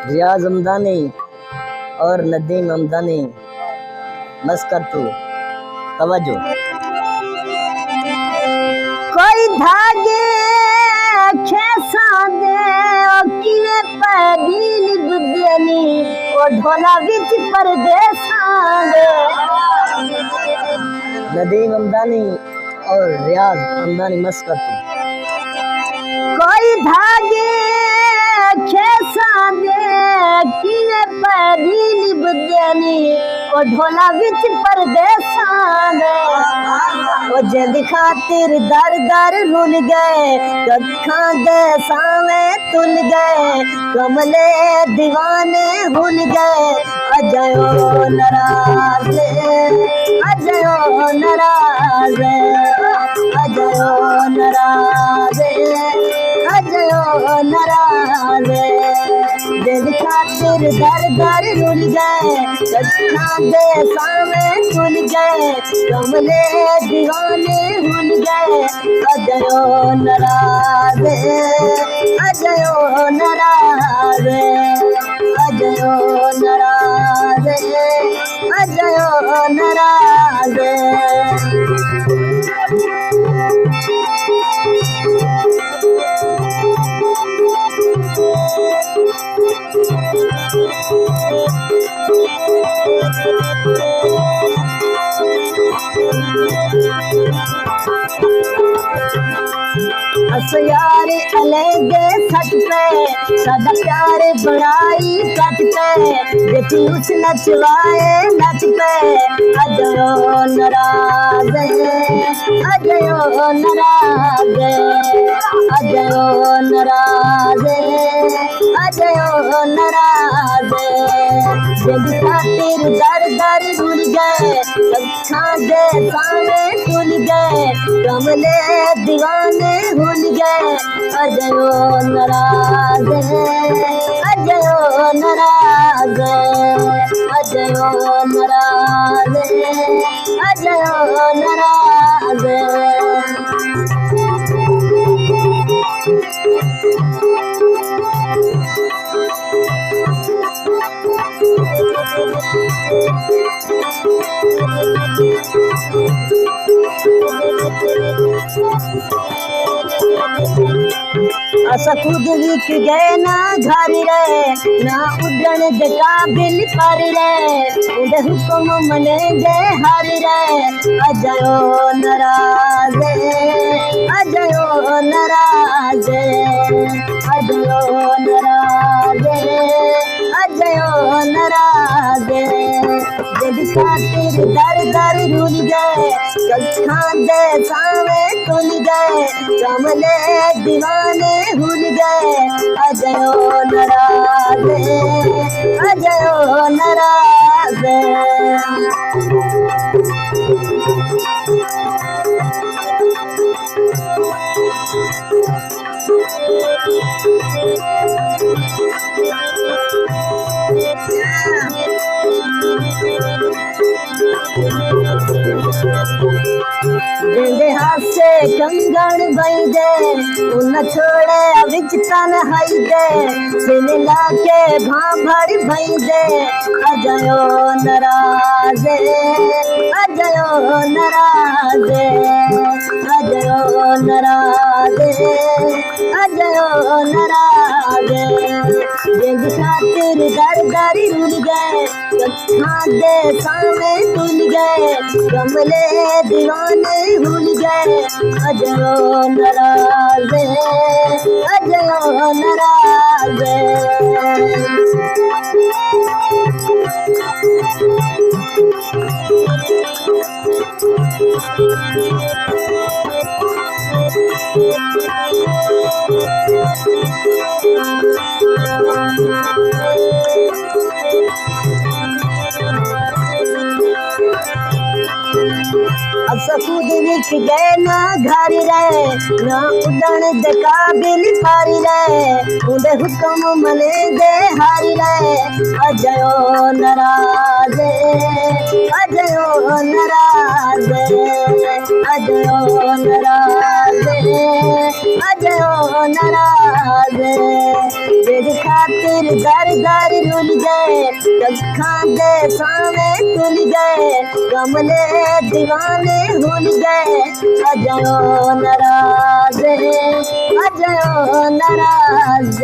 रियाज हमदानी और नदीम हमदानी मस्कर तू तवज्जो। कोई धागे खेसा दे किए पैदील बुदनी ओ ढोला विच परदेसा दे। नदीम हमदानी और रियाज हमदानी मस्कर तू। कोई धागे खेसा दे किए पैदील बुदनी ओ ढोला विच परदेसा दे। ओ जिंद खातिर दर दर रुल गए कखा दे सावे तुल गए कमले दीवाने भूल गए अजयो नाराज अजयो नाराज अजयो नाराज अजयो नाराज। जिंद खातिर दर दर रुल गए कखा दे सावे तुल गए कमले दीवाने भूल गए अजयो नाराज अजयो नाराज अजयो नाराज अजयो नाराज। यार अलगे सच पे सादा प्यार बड़ाई कट पे देखी उस नचवाए नच पे अजयो नाराज अजयो नाराज अजयो नाराज अजयो नाराज। जिंद खातिर दर दर रुल गए कखा दे सावे तुल गए कमले दीवाने भूल गए अजयो नाराज अजयो नाराज अजयो नाराज अजयो नाराज। असा खुद विक गए ना घर रे ना उड़न दे काबिल पर रे उदे हुक्म मने दे हर रे अजयो नाराज अजयो नाराज अजयो नाराज अजयो नाराज। जिंद खातिर दर दर रुल गए कखा दे सावे तुल गए कमले दीवाने भूल गए अजयो नाराज अजयो नाराज। जिंदे हाथ से कंगन बई दे उन छोड़े अविच तन हई दे सिन लाके भांभड़ भई दे अजयो नाराज अजयो नाराज अजयो नाराज अजयो नाराज। जिंद खातिर दर दर रुल गए कखा दे सावे तुल गए कमले दीवाने भूल गए अजयो नाराज अजयो नाराज। खुद विक गए ना घर रे ना उड़न दे काबिल पर रे उदे हुक्म मने दे हर रे अजयो नाराज अजयो नाराज अजयो नाराज अजयो नाराज जिस खातिर दर दर रुल गए अखां दे सामने तुल गए कमले दीवाने भूल गए अजयो नाराज अजयो नाराज